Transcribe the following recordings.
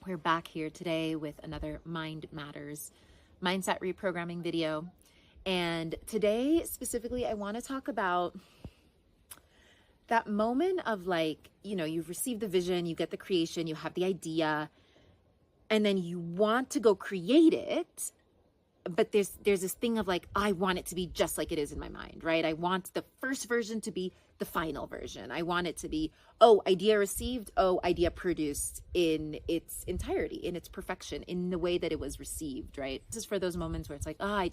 We're back here today with another Mind Matters mindset reprogramming video. And today, specifically, I want to talk about that moment of like, you've received the vision, you get the creation, you have the idea, and then you want to go create it. But there's this thing of like, I want it to be just like it is in my mind, right? I want the first version to be the final version. I want it to be, idea received, idea produced in its entirety, in its perfection, in the way that it was received, right? This is for those moments where it's like, I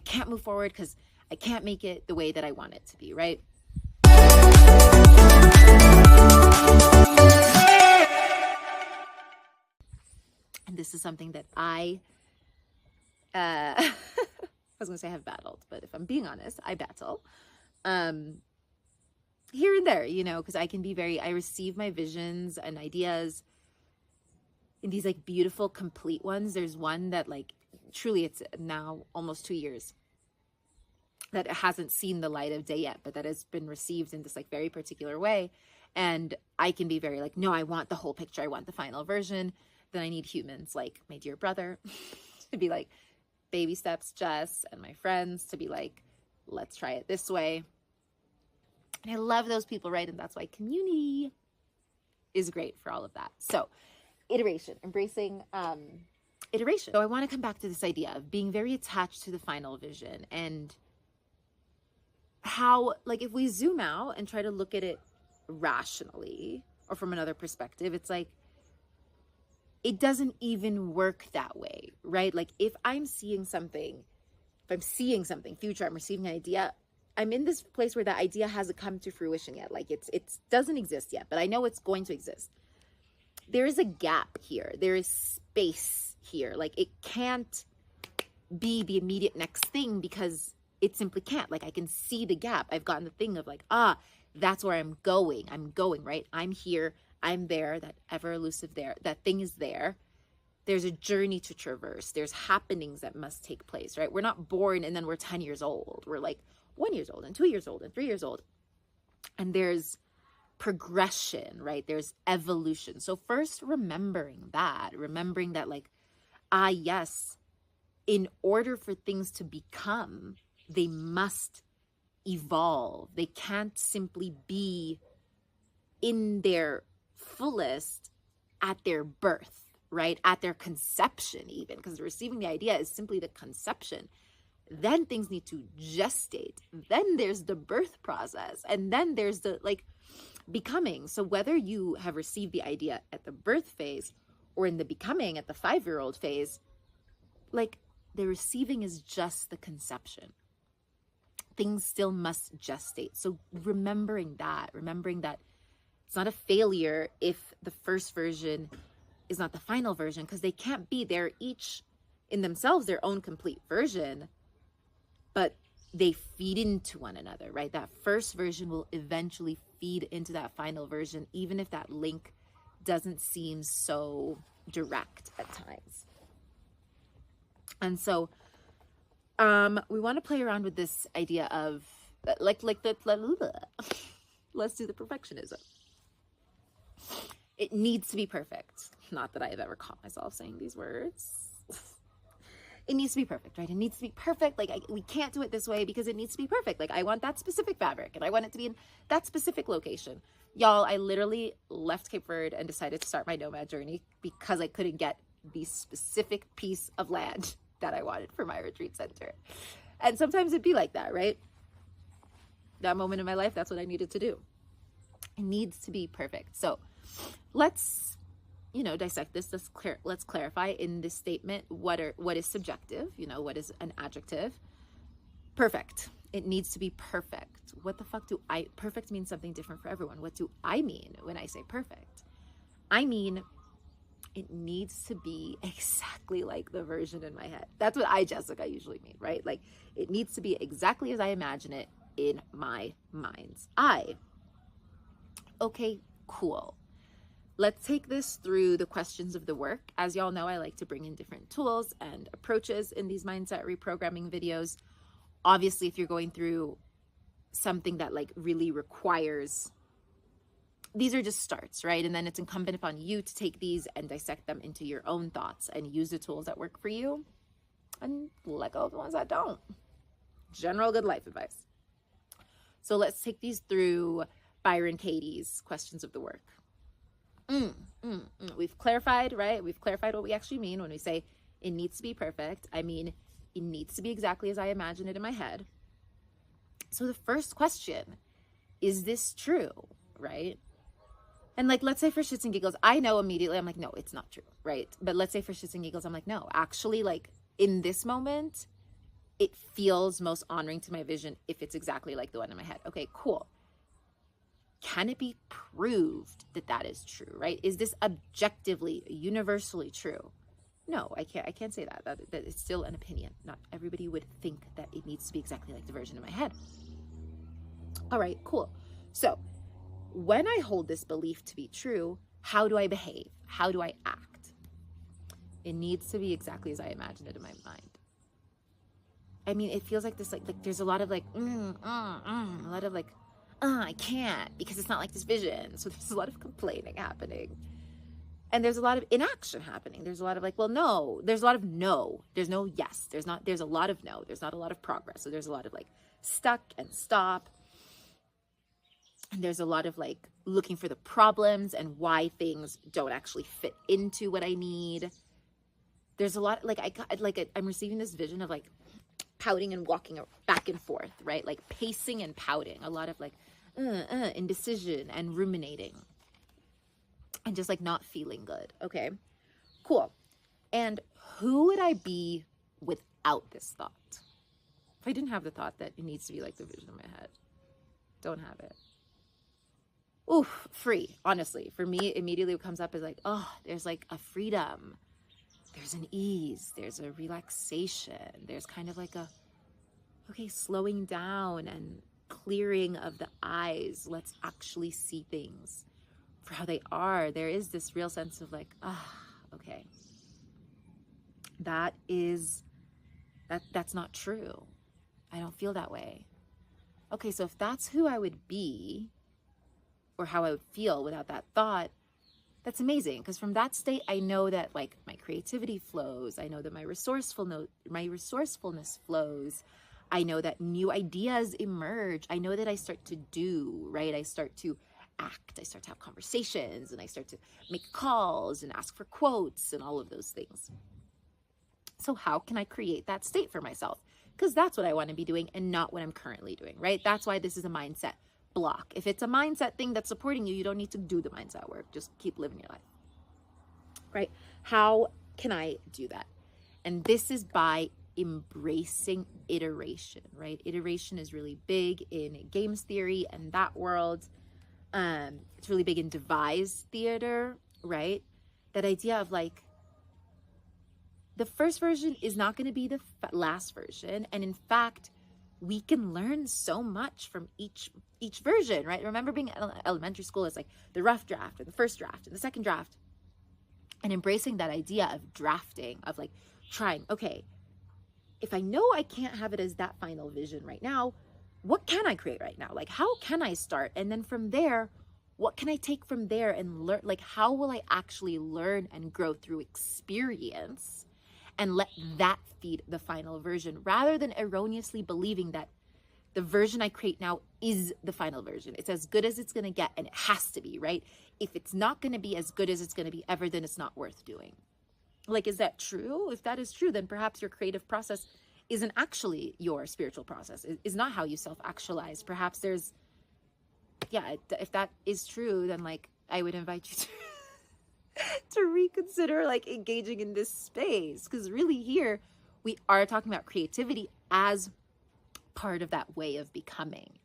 can't move forward because I can't make it the way that I want it to be, right? And this is something that I was gonna say I have battled, but if I'm being honest, I battle here and there, because I receive my visions and ideas in these like beautiful, complete ones. There's one that like truly it's now almost 2 years that it hasn't seen the light of day yet, but that has been received in this like very particular way. And I can be very like, no, I want the whole picture. I want the final version. Then I need humans like my dear brother to be like, baby steps, Jess, and my friends to be like, let's try it this way. And I love those people, right? And that's why community is great for all of that. So iteration, embracing iteration. So I want to come back to this idea of being very attached to the final vision and how, like, if we zoom out and try to look at it rationally or from another perspective, it's like, it doesn't even work that way, right? Like if I'm seeing something future, I'm receiving an idea, I'm in this place where that idea hasn't come to fruition yet. Like it doesn't exist yet, but I know it's going to exist. There is a gap here. There is space here. Like it can't be the immediate next thing because it simply can't. Like I can see the gap. I've gotten the thing of like, that's where I'm going, right? I'm here. I'm there, that ever elusive there, that thing is there. There's a journey to traverse. There's happenings that must take place, right? We're not born and then we're 10 years old. We're like 1 year old and 2 years old and 3 years old. And there's progression, right? There's evolution. So first remembering that like, yes, in order for things to become, they must evolve. They can't simply be in their fullest at their birth, right? At their conception even, because receiving the idea is simply the conception. Then things need to gestate. Then there's the birth process. And then there's the like becoming. So whether you have received the idea at the birth phase or in the becoming at the 5-year-old phase, like the receiving is just the conception. Things still must gestate. So remembering that it's not a failure if the first version is not the final version, because they can't be. They're each in themselves their own complete version, but they feed into one another, right? That first version will eventually feed into that final version, even if that link doesn't seem so direct at times. And so we want to play around with this idea of let's do the perfectionism. It needs to be perfect. Not that I have ever caught myself saying these words. It needs to be perfect, right? It needs to be perfect. Like we can't do it this way because it needs to be perfect. Like I want that specific fabric and I want it to be in that specific location. Y'all, I literally left Cape Verde and decided to start my nomad journey because I couldn't get the specific piece of land that I wanted for my retreat center. And sometimes it'd be like that, right? That moment in my life, that's what I needed to do. It needs to be perfect. So let's, dissect this. Let's clarify in this statement what is subjective, what is an adjective. Perfect. It needs to be perfect. What the fuck perfect means something different for everyone. What do I mean when I say perfect? I mean, it needs to be exactly like the version in my head. That's what Jessica, usually mean, right? Like it needs to be exactly as I imagine it in my mind's eye. Okay, cool. Let's take this through the questions of the work. As y'all know, I like to bring in different tools and approaches in these mindset reprogramming videos. Obviously, if you're going through something that like really requires these are just starts, right? And then it's incumbent upon you to take these and dissect them into your own thoughts and use the tools that work for you and let go of the ones that don't. General good life advice. So let's take these through Byron Katie's questions of the work. We've clarified, right? We've clarified what we actually mean when we say it needs to be perfect. I mean, it needs to be exactly as I imagine it in my head. So the first question, is this true, right? And like, let's say for shits and giggles, I know immediately, I'm like, no, it's not true, right? But let's say for shits and giggles, I'm like, no, actually, like in this moment, it feels most honoring to my vision if it's exactly like the one in my head. Okay, cool. Can it be proved that that is true, right? Is this objectively, universally true? No, I can't say that. That is still an opinion. Not everybody would think that it needs to be exactly like the version in my head. All right, cool. So when I hold this belief to be true, how do I behave? How do I act? It needs to be exactly as I imagine it in my mind. I mean, it feels like this, like there's a lot of like, a lot of like, I can't because it's not like this vision. So there's a lot of complaining happening. And there's a lot of inaction happening. There's a lot of like, well, no. There's a lot of no. There's no yes. There's a lot of no. There's not a lot of progress. So there's a lot of like stuck and stop. And there's a lot of like looking for the problems and why things don't actually fit into what I need. There's a lot like I'm receiving this vision of like pouting and walking back and forth, right? Like pacing and pouting. A lot of like indecision and ruminating. And just like not feeling good. Okay, cool. And who would I be without this thought? If I didn't have the thought that it needs to be like the vision in my head, don't have it. Oof, free. Honestly, for me, immediately what comes up is like, oh, there's like a freedom. There's an ease. There's a relaxation. There's kind of like a, okay, slowing down and clearing of the eyes. Let's actually see things for how they are. There is this real sense of like, okay, that's not true. I don't feel that way. Okay, so if that's who I would be or how I would feel without that thought, that's amazing. Because from that state, I know that like my creativity flows. I know that my resourcefulness flows. I know that new ideas emerge. I know that I start to do, right? I start to act, I start to have conversations, and I start to make calls and ask for quotes and all of those things. So how can I create that state for myself? Because that's what I want to be doing and not what I'm currently doing, right? That's why this is a mindset block. If it's a mindset thing that's supporting you, you don't need to do the mindset work. Just keep living your life, right? How can I do that? And this is by embracing iteration, right? Iteration is really big in games theory and that world. It's really big in devised theater, right? That idea of like, the first version is not going to be the last version. And in fact, we can learn so much from each version, right? Remember being in elementary school, it's like the rough draft and the first draft and the second draft. And embracing that idea of drafting, of like trying, okay, if I know I can't have it as that final vision right now, what can I create right now? Like, how can I start? And then from there, what can I take from there and learn? Like, how will I actually learn and grow through experience and let that feed the final version rather than erroneously believing that the version I create now is the final version. It's as good as it's going to get, and it has to be, right? If it's not going to be as good as it's going to be ever, then it's not worth doing. Like, is that true? If that is true, then perhaps your creative process isn't actually your spiritual process. Is not how you self-actualize. Perhaps there's, if that is true, then like I would invite you to reconsider like engaging in this space, because really here we are talking about creativity as part of that way of becoming.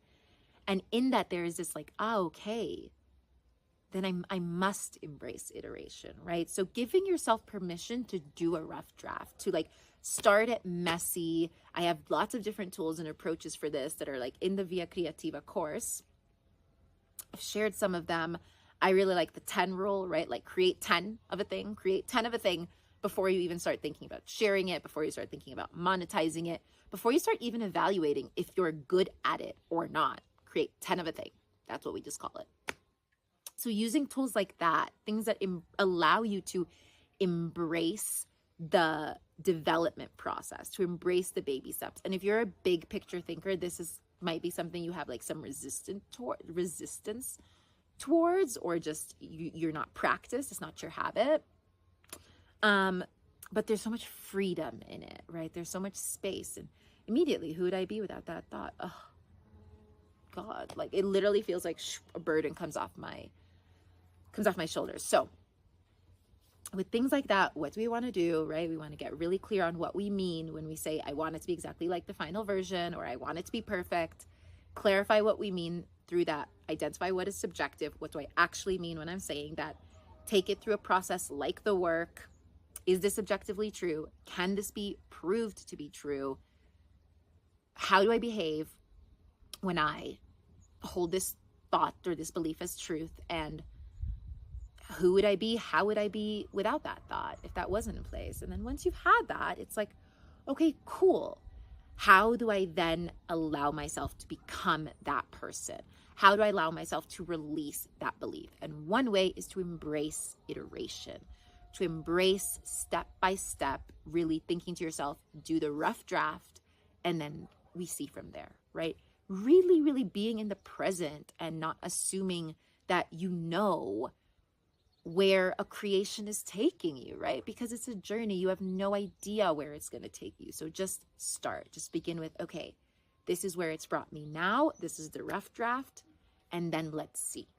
And in that there is this like, okay, then I must embrace iteration, right? So giving yourself permission to do a rough draft, to like start it messy. I have lots of different tools and approaches for this that are like in the Via Creativa course. I've shared some of them. I really like the 10 rule, right? Like create 10 of a thing before you even start thinking about sharing it, before you start thinking about monetizing it, before you start even evaluating if you're good at it or not. Create 10 of a thing. That's what we just call it. So using tools like that, things that allow you to embrace the development process, to embrace the baby steps. And if you're a big picture thinker, might be something you have like some resistance towards, or just you're not practiced, it's not your habit. But there's so much freedom in it, right? There's so much space. And immediately, who would I be without that thought? Oh God, like it literally feels like a burden comes off my shoulders. So with things like that, what do we want to do, right? We want to get really clear on what we mean when we say, I want it to be exactly like the final version, or I want it to be perfect. Clarify what we mean through that. Identify what is subjective. What do I actually mean when I'm saying that? Take it through a process like the work. Is this objectively true? Can this be proved to be true? How do I behave when I hold this thought or this belief as truth? And who would I be? How would I be without that thought if that wasn't in place? And then once you've had that, it's like, okay, cool. How do I then allow myself to become that person? How do I allow myself to release that belief? And one way is to embrace iteration, to embrace step by step, really thinking to yourself, do the rough draft, and then we see from there, right? Really, really being in the present and not assuming that you know where a creation is taking you, right? Because it's a journey. You have no idea where it's going to take you. So just start. Just begin with, okay, this is where it's brought me now. This is the rough draft. And then let's see.